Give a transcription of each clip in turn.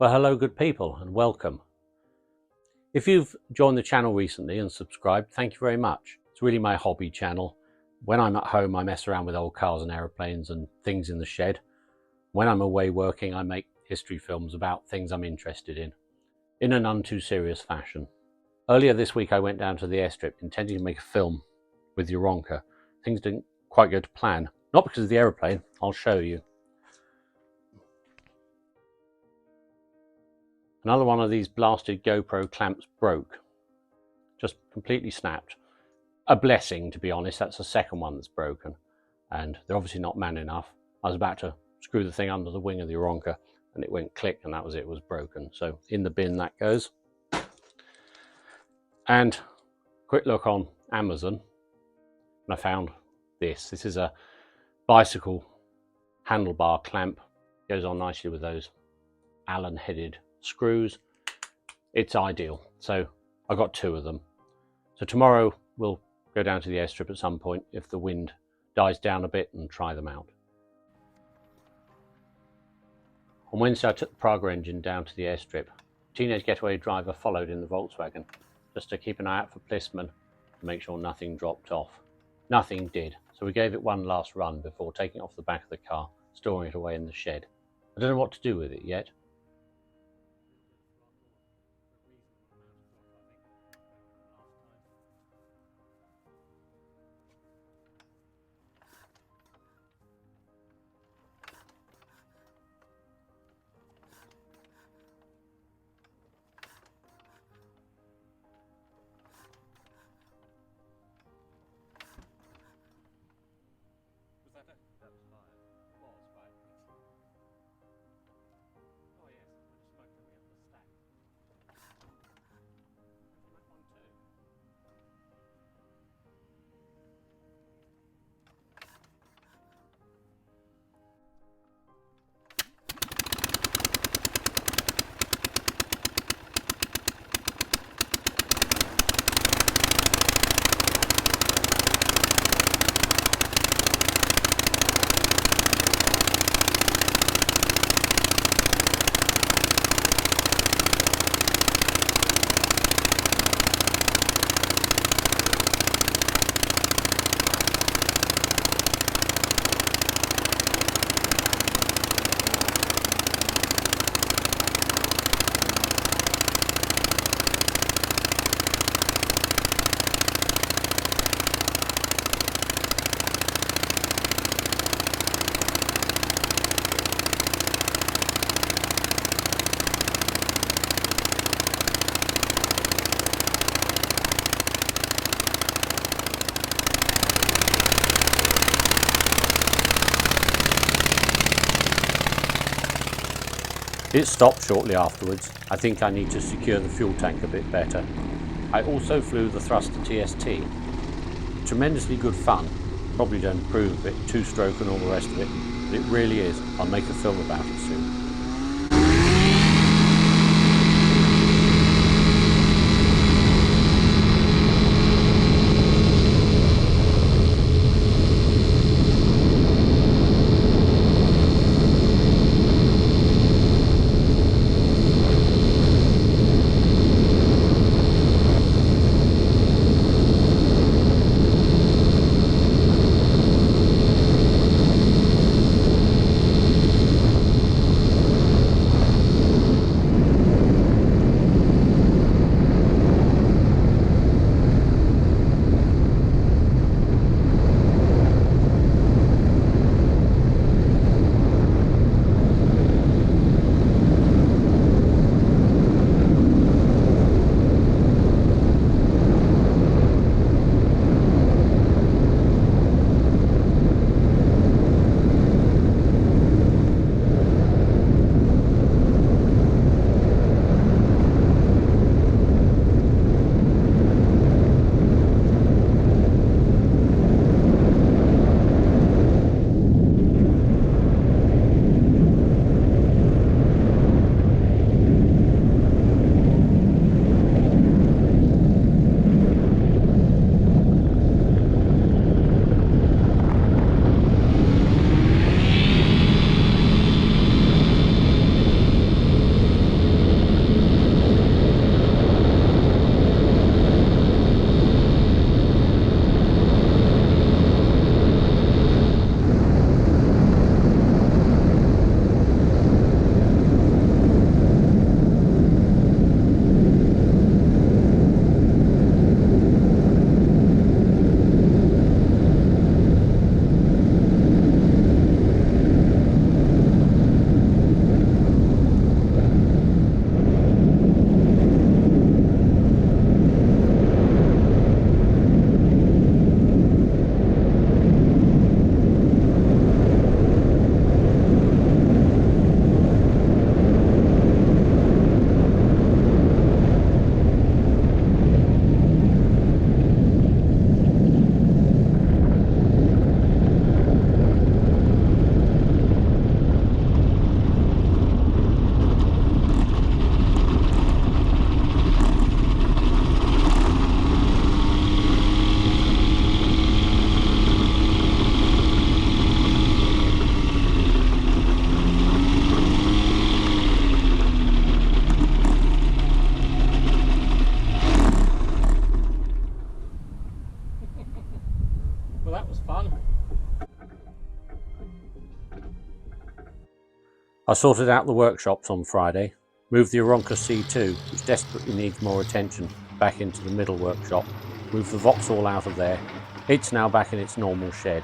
Well, hello good people and welcome. If you've joined the channel recently and subscribed, thank you very much. It's really my hobby channel. When I'm at home, I mess around with old cars and aeroplanes and things in the shed. When I'm away working, I make history films about things I'm interested in a none too serious fashion. Earlier this week, I went down to the airstrip intending to make a film with Yoronka. Things didn't quite go to plan. Not because of the aeroplane, I'll show you. Another one of these blasted GoPro clamps broke. Just completely snapped. A blessing, to be honest. That's the second one that's broken. And they're obviously not man enough. I was about to screw the thing under the wing of the Yoronka and it went click and that was it, was broken. So in the bin that goes. And quick look on Amazon and I found this. This is a bicycle handlebar clamp. Goes on nicely with those Allen headed screws. It's ideal. So I got two of them. So tomorrow we'll go down to the airstrip at some point if the wind dies down a bit and try them out. On Wednesday I took the Praga engine down to the airstrip. Teenage getaway driver followed in the Volkswagen just to keep an eye out for policemen to make sure nothing dropped off. Nothing did, so we gave it one last run before taking it off the back of the car, storing it away in the shed. I don't know what to do with it yet. It stopped shortly afterwards. I think I need to secure the fuel tank a bit better. I also flew the thruster TST. Tremendously good fun. Probably don't approve of it, two-stroke and all the rest of it, but it really is. I'll make a film about it soon. I sorted out the workshops on Friday, moved the Aronca C2, which desperately needs more attention, back into the middle workshop, moved the Vauxhall out of there. It's now back in its normal shed.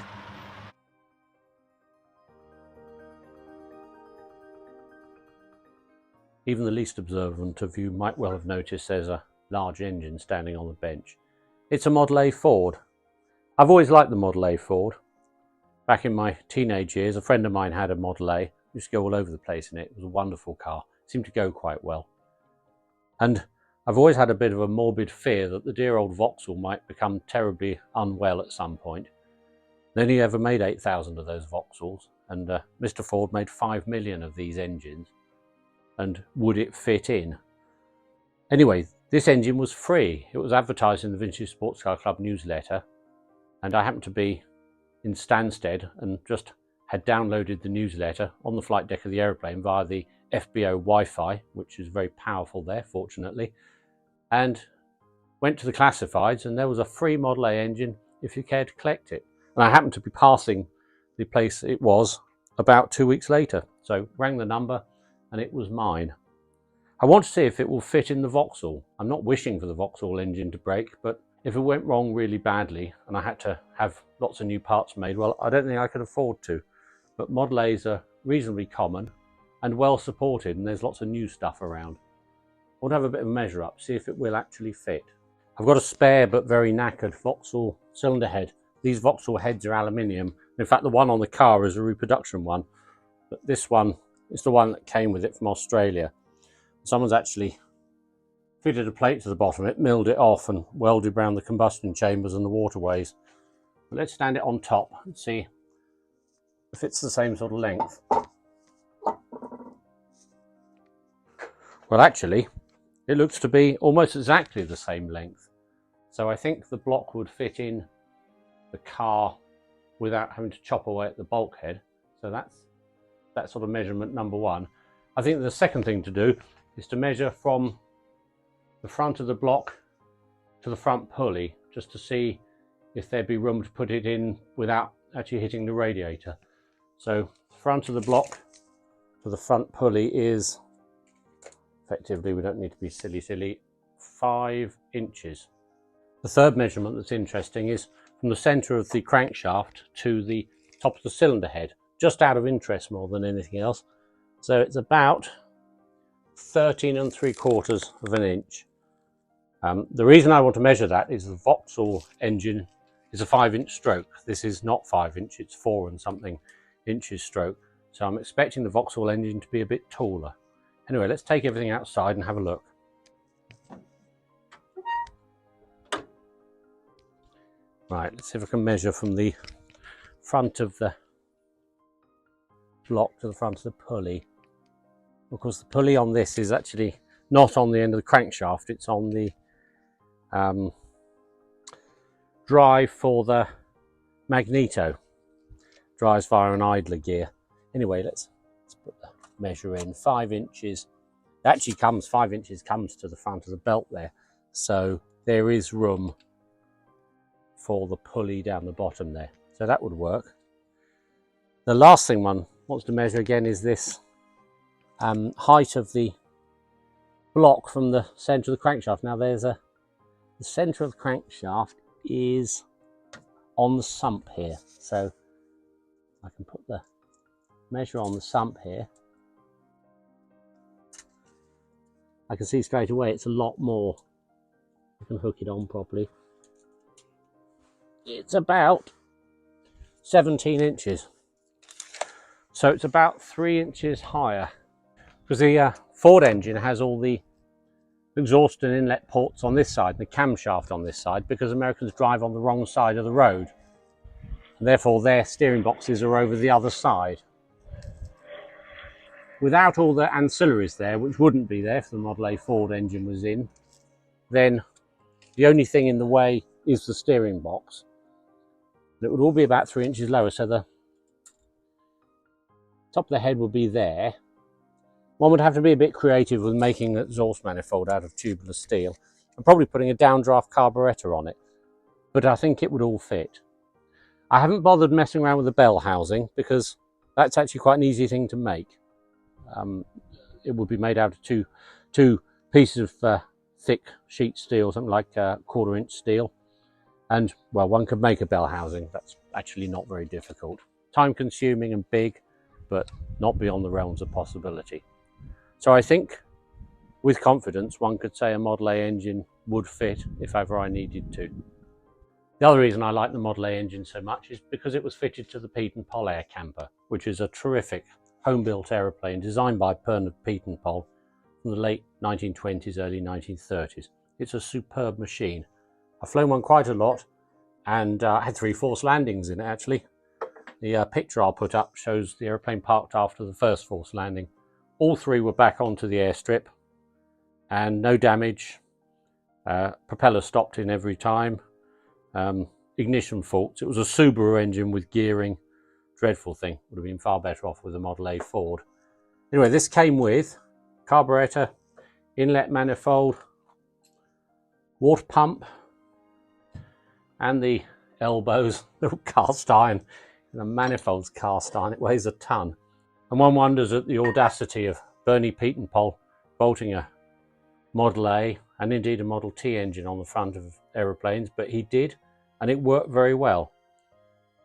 Even the least observant of you might well have noticed there's a large engine standing on the bench. It's a Model A Ford. I've always liked the Model A Ford. Back in my teenage years, a friend of mine had a Model A. Used to go all over the place in it. It was a wonderful car. It seemed to go quite well. And I've always had a bit of a morbid fear that the dear old Vauxhall might become terribly unwell at some point. They only ever made 8,000 of those Vauxhalls, and Mr. Ford made 5 million of these engines. And would it fit in? Anyway, this engine was free. It was advertised in the Vintage Sports Car Club newsletter, and I happened to be in Stansted and just had downloaded the newsletter on the flight deck of the aeroplane via the FBO Wi-Fi, which is very powerful there, fortunately, and went to the classifieds, and there was a free Model A engine if you cared to collect it. And I happened to be passing the place it was about 2 weeks later, so rang the number and it was mine. I want to see if it will fit in the Vauxhall. I'm not wishing for the Vauxhall engine to break, but if it went wrong really badly and I had to have lots of new parts made, well, I don't think I could afford to. But Model A's are reasonably common and well supported, and there's lots of new stuff around. I want to have a bit of a measure up, see if it will actually fit. I've got a spare but very knackered Vauxhall cylinder head. These Vauxhall heads are aluminium. In fact, the one on the car is a reproduction one, but this one is the one that came with it from Australia. Someone's actually fitted a plate to the bottom of it, milled it off and welded around the combustion chambers and the waterways. But let's stand it on top and see if it's the same sort of length. Well, actually, it looks to be almost exactly the same length. So I think the block would fit in the car without having to chop away at the bulkhead. So that's sort of measurement number one. I think the second thing to do is to measure from the front of the block to the front pulley, just to see if there'd be room to put it in without actually hitting the radiator. So front of the block to the front pulley is, effectively, we don't need to be silly, 5 inches. The third measurement that's interesting is from the centre of the crankshaft to the top of the cylinder head, just out of interest more than anything else. So it's about 13 3/4 of an inch. The reason I want to measure that is the Vauxhall engine is a 5-inch stroke. This is not 5 inch, it's 4 and something inches stroke. So I'm expecting the Vauxhall engine to be a bit taller. Anyway, let's take everything outside and have a look. Right, let's see if I can measure from the front of the block to the front of the pulley. Of course, the pulley on this is actually not on the end of the crankshaft, it's on the drive for the magneto. Drives via an idler gear. Anyway, let's put the measure in. 5 inches. It actually comes, 5 inches comes to the front of the belt there. So there is room for the pulley down the bottom there. So that would work. The last thing one wants to measure again is this height of the block from the centre of the crankshaft. Now the centre of the crankshaft is on the sump here. So I can put the measure on the sump here. I can see straight away it's a lot more. I can hook it on properly. It's about 17 inches. So it's about 3 inches higher. Because the Ford engine has all the exhaust and inlet ports on this side, and the camshaft on this side, because Americans drive on the wrong side of the road. And therefore their steering boxes are over the other side. Without all the ancillaries there, which wouldn't be there if the Model A Ford engine was in, then the only thing in the way is the steering box. It would all be about 3 inches lower, so the top of the head would be there. One would have to be a bit creative with making an exhaust manifold out of tubular steel and probably putting a downdraft carburettor on it, but I think it would all fit. I haven't bothered messing around with the bell housing because that's actually quite an easy thing to make. It would be made out of two pieces of thick sheet steel, something like 1/4 inch steel. And well, one could make a bell housing. That's actually not very difficult. Time consuming and big, but not beyond the realms of possibility. So I think with confidence, one could say a Model A engine would fit if ever I needed to. The other reason I like the Model A engine so much is because it was fitted to the Pietenpol air camper, which is a terrific home-built aeroplane designed by Pernod Pietenpol from the late 1920s, early 1930s. It's a superb machine. I've flown one quite a lot, and I had 3 forced landings in it actually. The picture I'll put up shows the aeroplane parked after the first forced landing. All 3 were back onto the airstrip and no damage. Propeller stopped in every time. Ignition faults. It was a Subaru engine with gearing. Dreadful thing. Would have been far better off with a Model A Ford. Anyway, this came with carburetor, inlet manifold, water pump, and the elbows, little cast iron. The manifold's cast iron, it weighs a ton. And one wonders at the audacity of Bernie Pietenpol bolting a Model A and indeed a Model T engine on the front of aeroplanes, but he did, and it worked very well.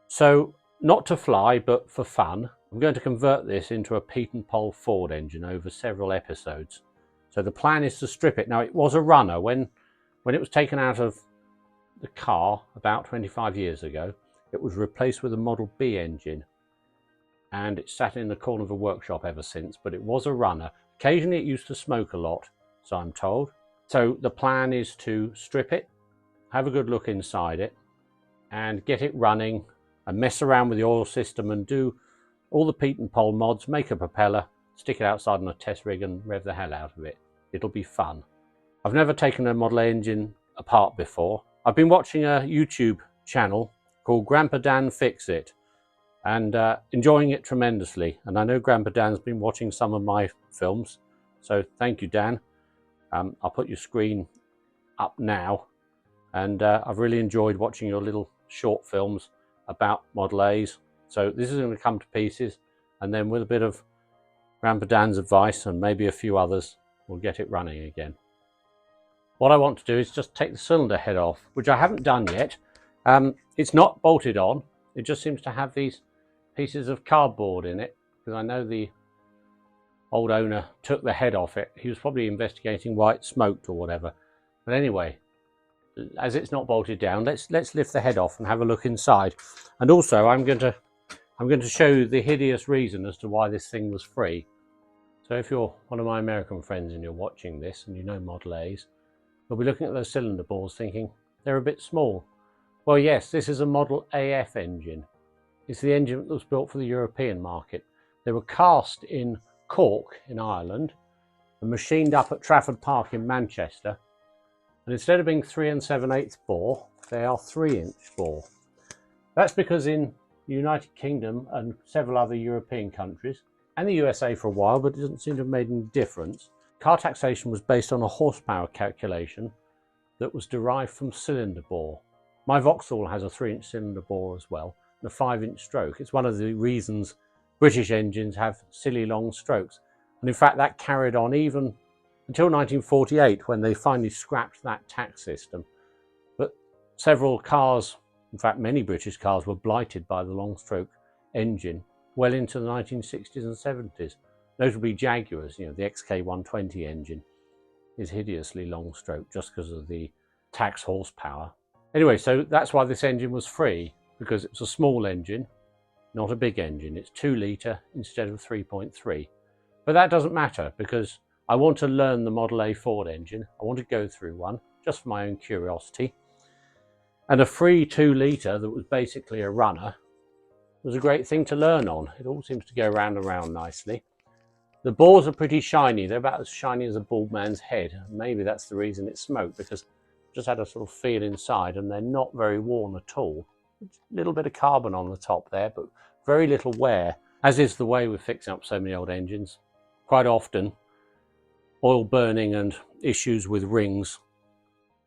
So, not to fly, but for fun, I'm going to convert this into a Pietenpol Ford engine over several episodes. So the plan is to strip it. Now, it was a runner when it was taken out of the car about 25 years ago. It was replaced with a Model B engine, and it sat in the corner of a workshop ever since, but it was a runner. Occasionally it used to smoke a lot, so I'm told. So the plan is to strip it, have a good look inside it, and get it running and mess around with the oil system and do all the Pietenpol mods, make a propeller, stick it outside on a test rig and rev the hell out of it. It'll be fun. I've never taken a Model A engine apart before. I've been watching a YouTube channel called Grandpa Dan Fix It and enjoying it tremendously. And I know Grandpa Dan's been watching some of my films, so thank you, Dan. I'll put your screen up now, and I've really enjoyed watching your little short films about Model A's. So this is going to come to pieces, and then with a bit of Grandpa Dan's advice and maybe a few others, we'll get it running again. What I want to do is just take the cylinder head off, which I haven't done yet. It's not bolted on. It just seems to have these pieces of cardboard in it, because I know the old owner took the head off it. He was probably investigating why it smoked or whatever. But anyway, as it's not bolted down, let's lift the head off and have a look inside. And also I'm going to show you the hideous reason as to why this thing was free. So if you're one of my American friends and you're watching this and you know Model A's, you'll be looking at those cylinder bores thinking they're a bit small. Well, yes, this is a Model AF engine. It's the engine that was built for the European market. They were cast in Cork in Ireland and machined up at Trafford Park in Manchester. And instead of being 3 7/8 bore, they are 3-inch bore. That's because in the United Kingdom and several other European countries, and the USA for a while, but it doesn't seem to have made any difference, car taxation was based on a horsepower calculation that was derived from cylinder bore. My Vauxhall has a 3-inch cylinder bore as well, and a 5-inch stroke. It's one of the reasons British engines have silly long strokes. And in fact, that carried on even until 1948, when they finally scrapped that tax system. But several cars, in fact many British cars, were blighted by the long stroke engine well into the 1960s and 70s. Notably Jaguars, the XK120 engine is hideously long stroke just because of the tax horsepower. Anyway, so that's why this engine was free, because it's a small engine, not a big engine. It's 2 litre instead of 3.3. But that doesn't matter, because I want to learn the Model A Ford engine. I want to go through one, just for my own curiosity. And a free 2 litre that was basically a runner was a great thing to learn on. It all seems to go round and round nicely. The bores are pretty shiny. They're about as shiny as a bald man's head. Maybe that's the reason it smoked, because I just had a sort of feel inside and they're not very worn at all. A little bit of carbon on the top there, but very little wear, as is the way with fixing up so many old engines. Quite often, oil burning and issues with rings,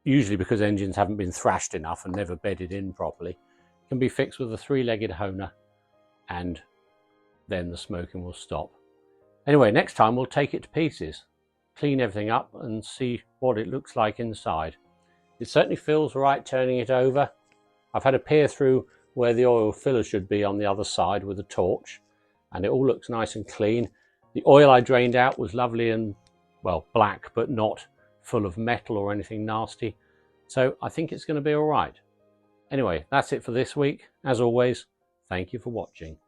usually because engines haven't been thrashed enough and never bedded in properly, can be fixed with a 3-legged honer, and then the smoking will stop. Anyway, next time we'll take it to pieces, clean everything up and see what it looks like inside. It certainly feels right turning it over. I've had a peer through where the oil filler should be on the other side with a torch, and it all looks nice and clean. The oil I drained out was lovely and, well, black, but not full of metal or anything nasty. So I think it's going to be all right. Anyway, that's it for this week. As always, thank you for watching.